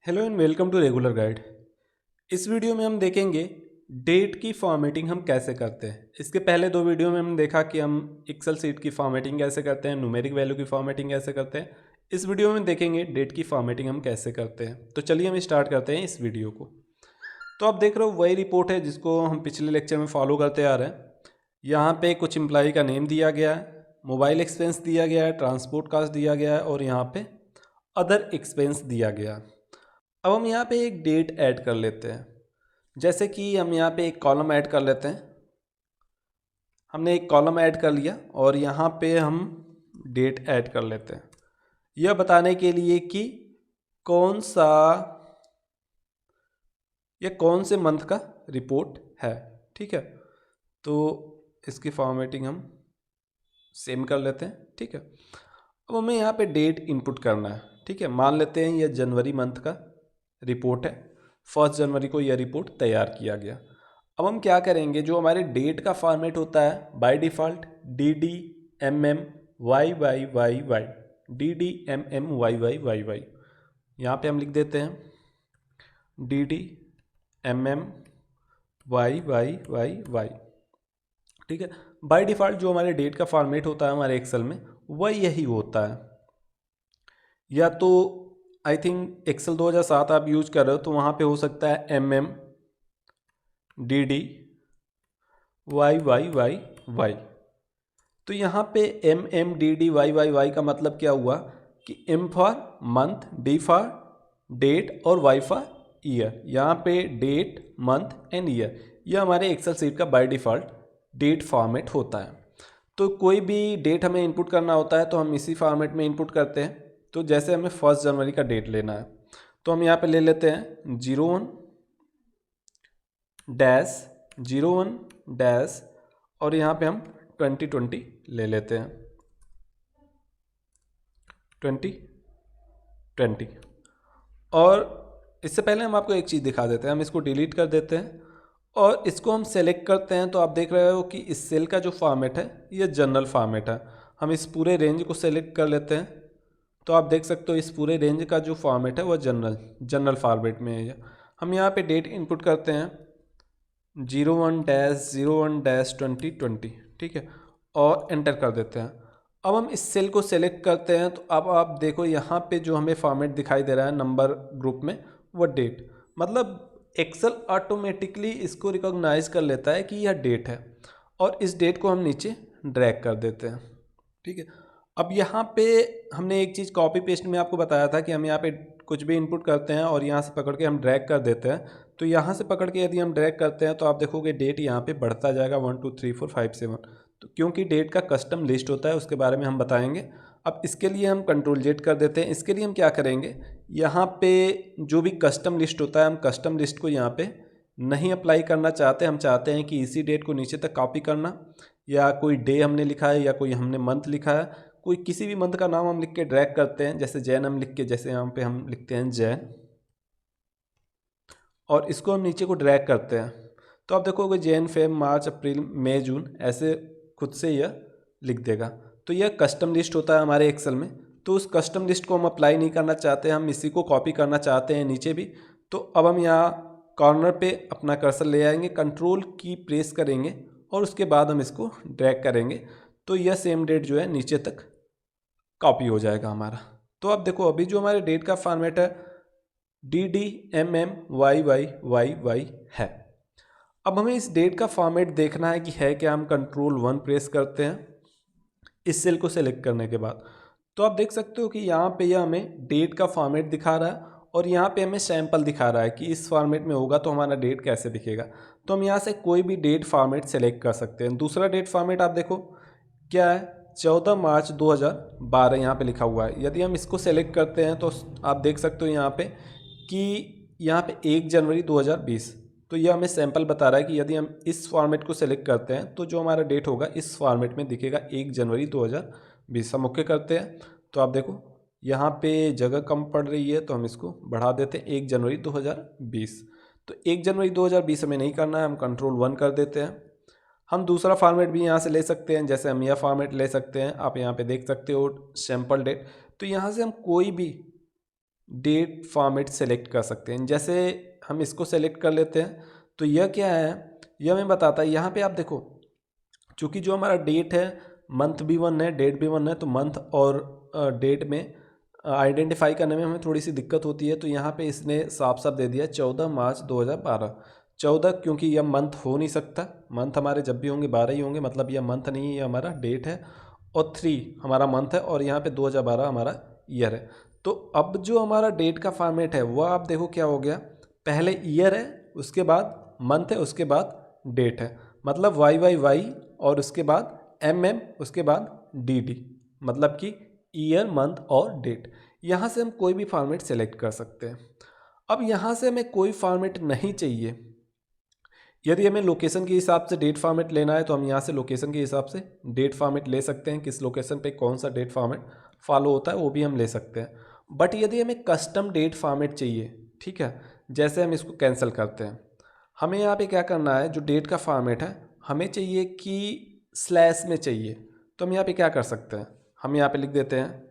Hello and welcome to regular guide. इस video में हम देखेंगे डेट की फॉर्मेटिंग हम कैसे करते हैं। इसके पहले दो वीडियो में हमने देखा कि हम एक्सेल सीट की फॉर्मेटिंग कैसे करते हैं, न्यूमेरिक वैल्यू की फॉर्मेटिंग कैसे करते हैं। इस वीडियो में देखेंगे डेट की फॉर्मेटिंग हम कैसे करते हैं। तो चलिए हम स्टार्ट करते हैं इस वीडियो को। तो आप देख रहे हो वही रिपोर्ट है जिसको हम पिछले लेक्चर में फॉलो करते आ रहे हैं। यहाँ पे कुछ एम्प्लॉई का नेम दिया गया है, मोबाइल एक्सपेंस दिया गया है, ट्रांसपोर्ट कास्ट दिया गया है और यहाँ पे अदर एक्सपेंस दिया गया है। अब हम यहाँ पे एक डेट ऐड कर लेते हैं। जैसे कि हम यहाँ पे एक कॉलम ऐड कर लेते हैं। हमने एक कॉलम ऐड कर लिया और यहाँ पे हम डेट ऐड कर लेते हैं, यह बताने के लिए कि कौन सा या कौन से मंथ का रिपोर्ट है। ठीक है, तो इसकी फॉर्मेटिंग हम सेम कर लेते हैं। ठीक है, अब हमें यहाँ पे डेट इनपुट करना है। ठीक है, मान लेते हैं यह जनवरी मंथ का रिपोर्ट है। 1 जनवरी को यह रिपोर्ट तैयार किया गया। अब हम क्या करेंगे, जो हमारे डेट का फॉर्मेट होता है by default DDMM YYYY, DDMMYYYY, यहाँ पे हम लिख देते हैं DDMMYYYY। ठीक है, बाय डिफ़ॉल्ट जो हमारे डेट का फॉर्मेट होता है हमारे एक्सेल में वह यही होता है। या तो आई थिंक एक्सेल 2007 आप यूज कर रहे हो तो वहाँ पे हो सकता है MMDDYYYY। तो यहाँ पे MMDDYYY का मतलब क्या हुआ कि M for month, D for date और Y फॉर ईयर। यहाँ पे डेट, मंथ एंड ईयर, यह हमारे एक्सेल सीट का बाय डिफ़ॉल्ट डेट फॉर्मेट होता है। तो कोई भी डेट हमें इनपुट करना होता है तो हम इसी फॉर्मेट में इनपुट करते हैं। तो जैसे हमें 1 जनवरी का डेट लेना है तो हम यहाँ पे ले लेते हैं 01-01- और यहाँ पे हम 2020 ले लेते हैं, 2020। और इससे पहले हम आपको एक चीज़ दिखा देते हैं, हम इसको डिलीट कर देते हैं और इसको हम सेलेक्ट करते हैं। तो आप देख रहे हो कि इस सेल का जो फॉर्मेट है ये जनरल फॉर्मेट है। हम इस पूरे रेंज को सेलेक्ट कर लेते हैं तो आप देख सकते हो इस पूरे रेंज का जो फॉर्मेट है वह जनरल फॉर्मेट में है। हम यहाँ पे डेट इनपुट करते हैं 01-01-2020। ठीक है, और एंटर कर देते हैं। अब हम इस सेल को सेलेक्ट करते हैं तो अब आप देखो यहाँ पे जो हमें फॉर्मेट दिखाई दे रहा है नंबर ग्रुप में वो डेट, मतलब एक्सेल ऑटोमेटिकली इसको रिकॉग्नाइज कर लेता है कि यह डेट है और इस डेट को हम नीचे ड्रैग कर देते हैं। ठीक है, अब यहाँ पे हमने एक चीज़ कॉपी पेस्ट में आपको बताया था कि हम यहाँ पे कुछ भी इनपुट करते हैं और यहाँ से पकड़ के हम ड्रैग कर देते हैं। तो यहाँ से पकड़ के यदि हम ड्रैग करते हैं तो आप देखोगे डेट यहाँ पे बढ़ता जाएगा 1 2 3 4 5 7। तो क्योंकि डेट का कस्टम लिस्ट होता है उसके बारे में हम बताएंगे। अब इसके लिए हम कंट्रोल Z कर देते हैं। इसके लिए हम क्या करेंगे, यहाँ पे जो भी कस्टम लिस्ट होता है हम कस्टम लिस्ट को यहाँ पे नहीं अप्लाई करना चाहते। हम चाहते हैं कि इसी डेट को नीचे तक कॉपी करना, या कोई डे हमने लिखा है या कोई हमने मंथ लिखा है, कोई किसी भी मंथ का नाम हम लिख के ड्रैग करते हैं। जैसे जैन हम लिख के, जैसे यहाँ पे हम लिखते हैं जैन और इसको हम नीचे को ड्रैग करते हैं। तो आप देखोगे जैन, फेब, मार्च, अप्रैल, मई, जून, ऐसे खुद से यह लिख देगा। तो यह कस्टम लिस्ट होता है हमारे एक्सेल में। तो उस कस्टम लिस्ट को हम अप्लाई नहीं करना चाहते, हम इसी को कॉपी करना चाहते हैं नीचे भी। तो अब हम यहाँ कॉर्नर पे अपना कर्सर ले आएंगे, कंट्रोल की प्रेस करेंगे और उसके बाद हम इसको ड्रैग करेंगे। तो यह सेम डेट जो है नीचे तक कॉपी हो जाएगा हमारा। तो अब देखो अभी जो हमारे डेट का फॉर्मेट है DDMMYYYY है। अब हमें इस डेट का फॉर्मेट देखना है कि है क्या। हम कंट्रोल 1 प्रेस करते हैं इस सेल को सेलेक्ट करने के बाद। तो आप देख सकते हो कि यहाँ पे यह हमें डेट का फॉर्मेट दिखा रहा है और यहाँ पे हमें सैंपल दिखा रहा है कि इस फॉर्मेट में होगा तो हमारा डेट कैसे दिखेगा। तो हम यहाँ से कोई भी डेट फॉर्मेट सेलेक्ट कर सकते हैं। दूसरा डेट फॉर्मेट आप देखो क्या है, 14 मार्च 2012 यहाँ पे लिखा हुआ है। यदि हम इसको सेलेक्ट करते हैं तो आप देख सकते हो यहाँ पे कि यहाँ पे 1 जनवरी 2020। तो यह हमें सैंपल बता रहा है कि यदि हम इस फॉर्मेट को सेलेक्ट करते हैं तो जो हमारा डेट होगा इस फॉर्मेट में दिखेगा 1 जनवरी 2020। हम ओके करते हैं तो आप देखो यहाँ पे जगह कम पड़ रही है तो हम इसको बढ़ा देते हैं 1 जनवरी 2020। तो 1 जनवरी 2020 हमें नहीं करना है, हम कंट्रोल 1 कर देते हैं। हम दूसरा फॉर्मेट भी यहाँ से ले सकते हैं, जैसे हम यह फॉर्मेट ले सकते हैं। आप यहाँ पे देख सकते हो सैम्पल डेट। तो यहाँ से हम कोई भी डेट फॉर्मेट सेलेक्ट कर सकते हैं। जैसे हम इसको सेलेक्ट कर लेते हैं तो यह क्या है, यह हमें बताता है। यहाँ पे आप देखो, चूँकि जो हमारा डेट है, मंथ भी वन है, डेट भी वन है, तो मंथ और डेट में आइडेंटिफाई करने में हमें थोड़ी सी दिक्कत होती है। तो यहाँ पे इसने साफ साफ दे दिया 14 मार्च 2012। 14 क्योंकि यह मंथ हो नहीं सकता, मंथ हमारे जब भी होंगे 12 ही होंगे, मतलब यह मंथ नहीं है, यह हमारा डेट है। और 3 हमारा मंथ है और यहाँ पे 2012 हमारा ईयर है। तो अब जो हमारा डेट का फॉर्मेट है वह आप देखो क्या हो गया, पहले ईयर है, उसके बाद मंथ है, उसके बाद डेट है, मतलब YYY, और उसके बाद MM, उसके बाद DD, मतलब कि ईयर, मंथ और डेट। यहाँ से हम कोई भी फॉर्मेट सेलेक्ट कर सकते हैं। अब यहाँ से हमें कोई फॉर्मेट नहीं चाहिए, यदि हमें लोकेशन के हिसाब से डेट फॉर्मेट लेना है तो हम यहाँ से लोकेशन के हिसाब से डेट फॉर्मेट ले सकते हैं, किस लोकेशन पे कौन सा डेट फॉर्मेट फॉलो होता है वो भी हम ले सकते हैं। बट यदि हमें कस्टम डेट फॉर्मेट चाहिए, ठीक है, जैसे हम इसको कैंसिल करते हैं, हमें यहाँ पे क्या करना है, जो डेट का फॉर्मेट है हमें चाहिए कि स्लैश में चाहिए। तो हम यहाँ पे क्या कर सकते हैं, हम यहाँ पे लिख देते हैं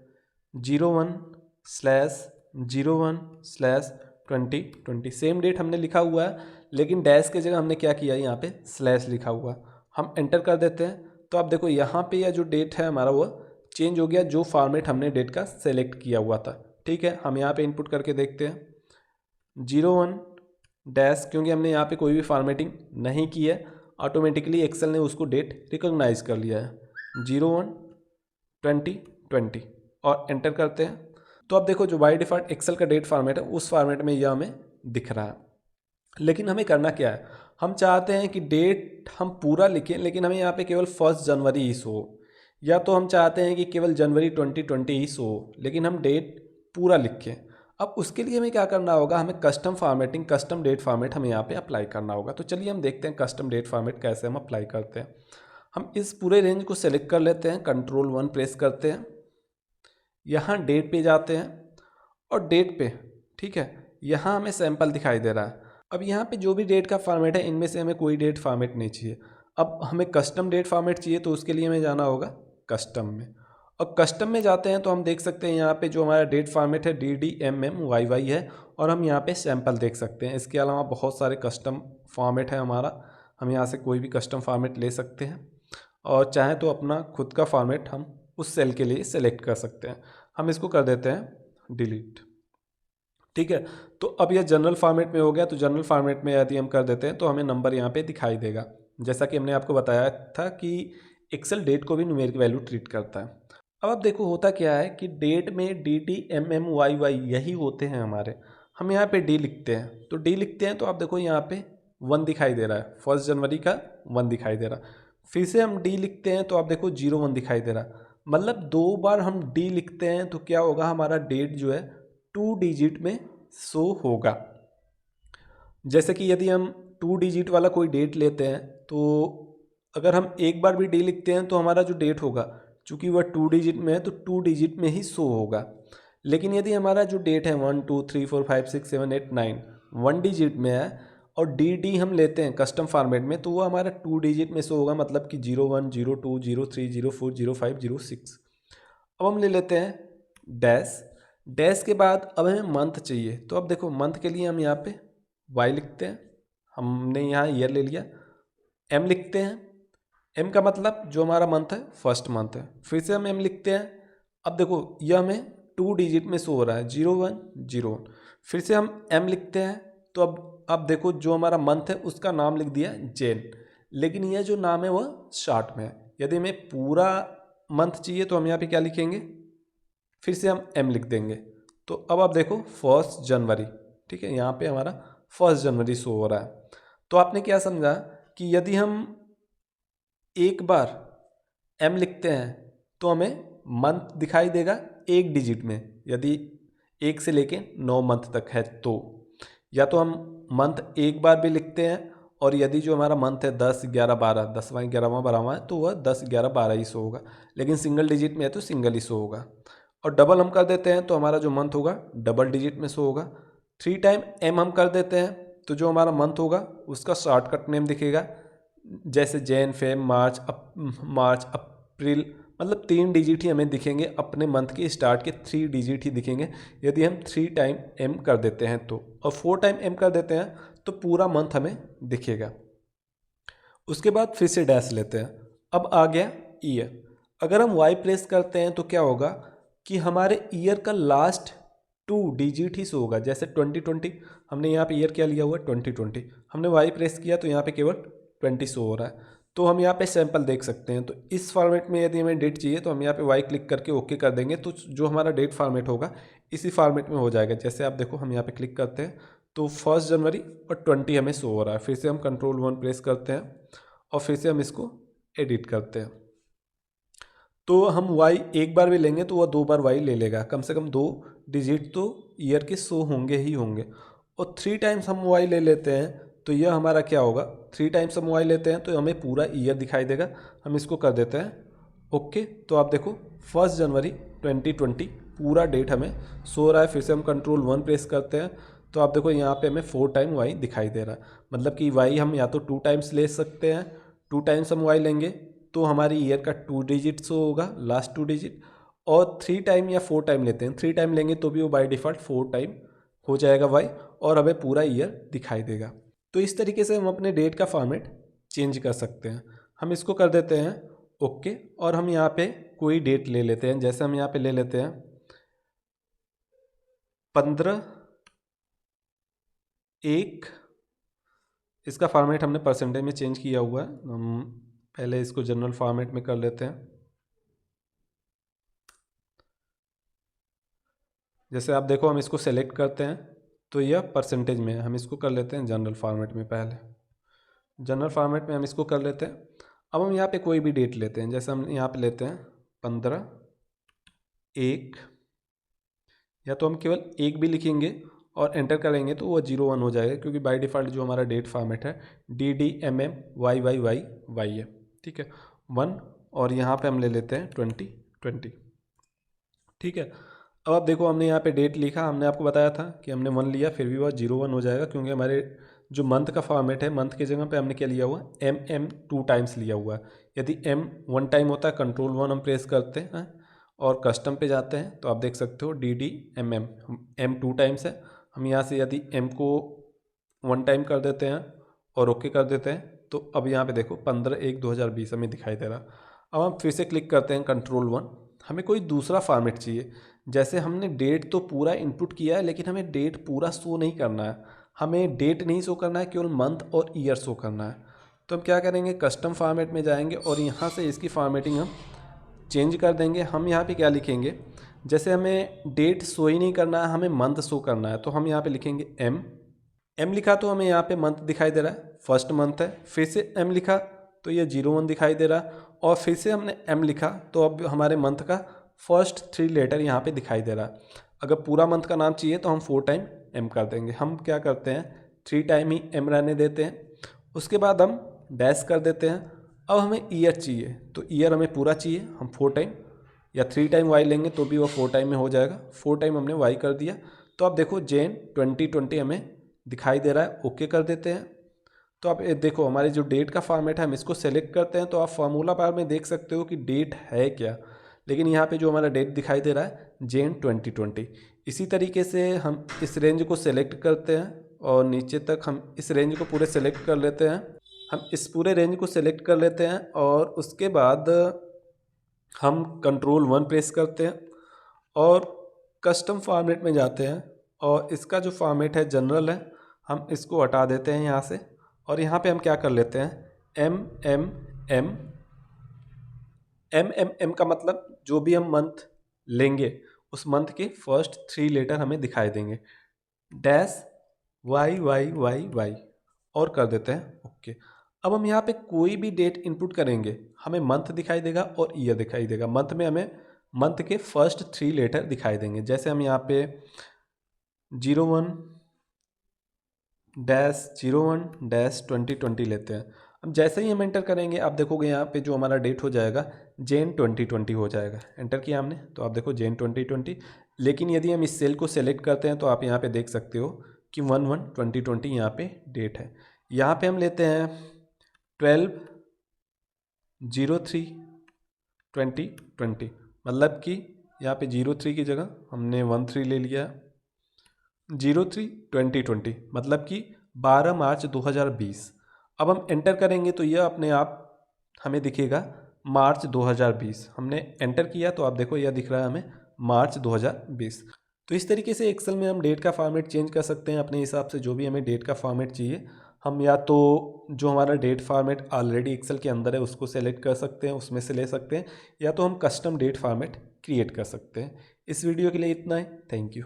01/01/2020। सेम डेट हमने लिखा हुआ है, लेकिन डैश की जगह हमने क्या किया, यहाँ पे स्लैश लिखा हुआ है। हम एंटर कर देते हैं तो आप देखो यहाँ पे यह जो डेट है हमारा वो चेंज हो गया, जो फॉर्मेट हमने डेट का सेलेक्ट किया हुआ था। ठीक है, हम यहाँ पे इनपुट करके देखते हैं 01 क्योंकि हमने यहाँ पे कोई भी फॉर्मेटिंग नहीं की है, ऑटोमेटिकली एक्सेल ने उसको डेट रिकॉग्नाइज कर लिया है 01/2020 और एंटर करते हैं। तो अब देखो जो बाय डिफ़ॉल्ट एक्सेल का डेट फॉर्मेट है उस फॉर्मेट में यह हमें दिख रहा है। लेकिन हमें करना क्या है, हम चाहते हैं कि डेट हम पूरा लिखें, लेकिन हमें यहाँ पे केवल 1 जनवरी ही शो हो, या तो हम चाहते हैं कि केवल जनवरी 2020 ही शो हो, लेकिन हम डेट पूरा लिखें। अब उसके लिए हमें क्या करना होगा, हमें custom formatting, custom date format हमें यहाँ पे अप्लाई करना होगा। तो चलिए हम देखते हैं कस्टम डेट फॉर्मेट कैसे हम अप्लाई करते हैं। हम इस पूरे रेंज को सेलेक्ट कर लेते हैं, Ctrl+1 प्रेस करते हैं, यहाँ डेट पे जाते हैं और डेट पे, ठीक है, यहाँ हमें सैंपल दिखाई दे रहा है। अब यहाँ पे जो भी डेट का फॉर्मेट है इनमें से हमें कोई डेट फॉर्मेट नहीं चाहिए। अब हमें कस्टम डेट फॉर्मेट चाहिए, तो उसके लिए हमें जाना होगा कस्टम में, और कस्टम में जाते हैं तो हम देख सकते हैं यहाँ पे जो हमारा डेट फॉर्मेट है DDMMYY है, और हम यहाँ पे सैंपल देख सकते हैं। इसके अलावा बहुत सारे कस्टम फॉर्मेट है हमारा, हम यहाँ से कोई भी कस्टम फॉर्मेट ले सकते हैं, और चाहे तो अपना खुद का फॉर्मेट हम उस सेल के लिए सेलेक्ट कर सकते हैं। हम इसको कर देते हैं डिलीट। ठीक है, तो अब यह जनरल फॉर्मेट में हो गया। तो जनरल फॉर्मेट में यदि हम कर देते हैं तो हमें नंबर यहाँ पे दिखाई देगा, जैसा कि हमने आपको बताया था कि एक्सेल डेट को भी न्यूमेरिक वैल्यू ट्रीट करता है। अब आप देखो होता क्या है कि डेट में DDMMYY यही होते हैं हमारे। हम यहाँ पे D लिखते हैं, तो D लिखते हैं तो आप देखो यहाँ पे 1 दिखाई दे रहा है, 1 जनवरी का 1 दिखाई दे रहा है। फिर से हम D लिखते हैं तो आप देखो 01 दिखाई दे रहा है। मतलब 2 बार हम D लिखते हैं तो क्या होगा, हमारा डेट जो है 2 डिजिट में शो होगा। जैसे कि यदि हम 2 डिजिट वाला कोई डेट लेते हैं तो अगर हम एक बार भी D लिखते हैं तो हमारा जो डेट होगा, चूँकि वह 2 डिजिट में है तो 2 डिजिट में ही शो होगा। लेकिन यदि हमारा जो डेट है 1 2 3 4 5 6 7 8 9 1 डिजिट में है और DD हम लेते हैं कस्टम फॉर्मेट में, तो वो हमारा 2 डिजिट में शो होगा, मतलब कि 01 02 03 04 05 06। अब हम ले लेते हैं डैश। डैश के बाद अब हमें मंथ चाहिए, तो अब देखो मंथ के लिए हम यहाँ पे Y लिखते हैं, हमने यहाँ ईयर ले लिया। M लिखते हैं, M का मतलब जो हमारा मंथ है फर्स्ट मंथ है। फिर से हम M लिखते हैं। अब देखो यह हमें 2 डिजिट में शो हो रहा है 01 01। फिर से हम M लिखते हैं, तो अब देखो जो हमारा मंथ है उसका नाम लिख दिया जैन, लेकिन यह जो नाम है वह शॉर्ट में है। यदि हमें पूरा मंथ चाहिए तो हम यहाँ पे क्या लिखेंगे, फिर से हम M लिख देंगे। तो अब आप देखो 1 जनवरी, ठीक है, यहाँ पे हमारा 1 जनवरी शो हो रहा है। तो आपने क्या समझा कि यदि हम एक बार M लिखते हैं तो हमें मंथ दिखाई देगा 1 डिजिट में, यदि 1 से लेके 9 मंथ तक है तो, या तो हम मंथ एक बार भी लिखते हैं, और यदि जो हमारा मंथ है 10 11 12 10वां 11वां 12वां है तो वह 10 11 12 ही शो होगा, लेकिन सिंगल डिजिट में है तो सिंगल ही शो होगा। और डबल हम कर देते हैं तो हमारा जो मंथ होगा डबल डिजिट में शो होगा। 3 टाइम M हम कर देते हैं तो जो हमारा मंथ होगा उसका शॉर्टकट नेम दिखेगा, जैसे जैन फेब मार्च अप्रैल मतलब 3 डिजिट ही हमें दिखेंगे, अपने मंथ के स्टार्ट के 3 डिजिट ही दिखेंगे यदि हम 3 टाइम एम कर देते हैं तो, और 4 टाइम एम कर देते हैं तो पूरा मंथ हमें दिखेगा। उसके बाद फिर से डैश लेते हैं। अब आ गया ईयर। अगर हम वाई प्रेस करते हैं तो क्या होगा कि हमारे ईयर का लास्ट 2 डिजिट ही शो होगा। जैसे 2020 हमने यहाँ पे ईयर क्या लिया हुआ है 2020, हमने वाई प्रेस किया तो यहाँ पे केवल 20 शो हो रहा है। तो हम यहाँ पे सैंपल देख सकते हैं। तो इस फॉर्मेट में यदि हमें डेट चाहिए तो हम यहाँ पे वाई क्लिक करके ओके कर देंगे, तो जो हमारा डेट फॉर्मेट होगा इसी फॉर्मेट में हो जाएगा। जैसे आप देखो हम यहाँ पे क्लिक करते हैं तो 1 जनवरी और 20 हमें शो हो रहा है। फिर से हम Ctrl+1 प्रेस करते हैं और फिर से हम इसको एडिट करते हैं। तो हम वाई एक बार भी लेंगे तो वह 2 बार वाई ले लेगा, कम से कम 2 डिजिट तो ईयर के शो होंगे ही होंगे। और 3 टाइम्स हम वाई ले लेते हैं तो यह हमारा क्या होगा, 3 टाइम्स हम वाई लेते हैं तो हमें पूरा ईयर दिखाई देगा। हम इसको कर देते हैं ओके। तो आप देखो 1 जनवरी 2020 पूरा डेट हमें शो रहा है। फिर से हम Ctrl+1 प्रेस करते हैं तो आप देखो यहाँ पे हमें 4 टाइम वाई दिखाई दे रहा है। मतलब कि वाई हम या तो 2 टाइम्स ले सकते हैं, 2 टाइम्स हम वाई लेंगे तो हमारी ईयर का 2 डिजिट शो होगा, लास्ट 2 डिजिट। और 3 टाइम या 4 टाइम लेते हैं, 3 टाइम लेंगे तो भी वो बाय डिफ़ॉल्ट 4 टाइम हो जाएगा वाई, और हमें पूरा ईयर दिखाई देगा। तो इस तरीके से हम अपने डेट का फॉर्मेट चेंज कर सकते हैं। हम इसको कर देते हैं ओके, और हम यहाँ पे कोई डेट ले लेते हैं। जैसे हम यहाँ पे ले लेते हैं 15/1। इसका फॉर्मेट हमने परसेंटेज में चेंज किया हुआ है। हम पहले इसको जनरल फॉर्मेट में कर लेते हैं। जैसे आप देखो हम इसको सेलेक्ट करते हैं तो यह परसेंटेज में है। हम इसको कर लेते हैं जनरल फॉर्मेट में। पहले जनरल फॉर्मेट में हम इसको कर लेते हैं। अब हम यहाँ पे कोई भी डेट लेते हैं। जैसे हम यहाँ पे लेते हैं 15/1, या तो हम केवल 1 भी लिखेंगे और एंटर करेंगे तो वो 01 हो जाएगा, क्योंकि बाय डिफ़ॉल्ट जो हमारा डेट फॉर्मेट है DDMMYYYY है। ठीक है 1, और यहाँ पे हम ले लेते हैं 2020। ठीक है, अब आप देखो हमने यहाँ पे डेट लिखा, हमने आपको बताया था कि हमने 1 लिया फिर भी वह 01 हो जाएगा, क्योंकि हमारे जो मंथ का फॉर्मेट है, मंथ की जगह पे हमने क्या लिया हुआ है MM 2 टाइम्स लिया हुआ है। यदि M 1 टाइम होता है Ctrl+1 हम प्रेस करते हैं और कस्टम पे जाते हैं तो आप देख सकते हो DDMM M 2 टाइम्स है। हम यहाँ से यदि M को 1 टाइम कर देते हैं और ओके कर देते हैं तो अब यहाँ पे देखो 15/1/2020 हमें दिखाई दे रहा। अब हम फिर से क्लिक करते हैं Ctrl+1। हमें कोई दूसरा फॉर्मेट चाहिए। जैसे हमने डेट तो पूरा इनपुट किया है लेकिन हमें डेट पूरा शो नहीं करना है, हमें डेट नहीं शो करना है, केवल मंथ और ईयर शो करना है। तो हम क्या करेंगे, कस्टम फॉर्मेट में जाएंगे और यहाँ से इसकी फॉर्मेटिंग हम चेंज कर देंगे। हम यहाँ पे क्या लिखेंगे, जैसे हमें डेट शो ही नहीं करना है, हमें मंथ शो करना है, तो हम यहाँ पे लिखेंगे M लिखा तो हमें यहाँ पे मंथ दिखाई दे रहा है, फर्स्ट मंथ है। फिर से M लिखा तो ये 01 दिखाई दे रहा है, और फिर से हमने M लिखा तो अब हमारे मंथ का फर्स्ट 3 लेटर यहाँ पे दिखाई दे रहा है। अगर पूरा मंथ का नाम चाहिए तो हम 4 टाइम M कर देंगे। हम क्या करते हैं 3 टाइम ही M रहने देते हैं। उसके बाद हम डैश कर देते हैं। अब हमें ईयर चाहिए तो ईयर हमें पूरा चाहिए, हम 4 टाइम या 3 टाइम वाई लेंगे तो भी वो 4 टाइम में हो जाएगा। 4 टाइम हमने वाई कर दिया तो आप देखो जैन 2020 हमें दिखाई दे रहा है, ओके कर देते हैं। तो आप देखो हमारे जो डेट का फॉर्मेट है हम इसको सेलेक्ट करते हैं तो आप फार्मूला बार में देख सकते हो कि डेट है क्या, लेकिन यहाँ पे जो हमारा डेट दिखाई दे रहा है जैन 2020। इसी तरीके से हम इस रेंज को सेलेक्ट करते हैं और नीचे तक हम इस रेंज को पूरे सेलेक्ट कर लेते हैं। हम इस पूरे रेंज को सेलेक्ट कर लेते हैं और उसके बाद हम Ctrl+1 प्रेस करते हैं और कस्टम फॉर्मेट में जाते हैं, और इसका जो फॉर्मेट है जनरल है, हम इसको हटा देते हैं यहाँ से। और यहाँ पे हम क्या कर लेते हैं MMM का मतलब जो भी हम मंथ लेंगे उस मंथ के फर्स्ट 3 लेटर हमें दिखाई देंगे, डैश YYYY, और कर देते हैं ओके। अब हम यहाँ पे कोई भी डेट इनपुट करेंगे हमें मंथ दिखाई देगा और ईयर दिखाई देगा। मंथ में हमें मंथ के फर्स्ट 3 लेटर दिखाई देंगे। जैसे हम यहाँ पे 01-01-2020 लेते हैं। अब जैसे ही हम एंटर करेंगे आप देखोगे यहाँ पे जो हमारा डेट हो जाएगा जैन 2020 हो जाएगा। एंटर किया हमने तो आप देखो जैन 2020। लेकिन यदि हम इस सेल को सेलेक्ट करते हैं तो आप यहाँ पे देख सकते हो कि 1/1/2020 यहाँ पे डेट है। यहाँ पे हम लेते हैं 12/03 2020, मतलब कि यहाँ पे 03 की जगह हमने 13 ले लिया। 03/2020 मतलब कि 12 मार्च 2020। अब हम एंटर करेंगे तो यह अपने आप हमें दिखेगा मार्च 2020। हमने एंटर किया तो आप देखो यह दिख रहा है हमें मार्च 2020। तो इस तरीके से एक्सेल में हम डेट का फॉर्मेट चेंज कर सकते हैं अपने हिसाब से। जो भी हमें डेट का फॉर्मेट चाहिए हम या तो जो हमारा डेट फॉर्मेट ऑलरेडी एक्सेल के अंदर है उसको सेलेक्ट कर सकते हैं, उसमें से ले सकते हैं, या तो हम कस्टम डेट फॉर्मेट क्रिएट कर सकते हैं। इस वीडियो के लिए इतना ही। Thank you.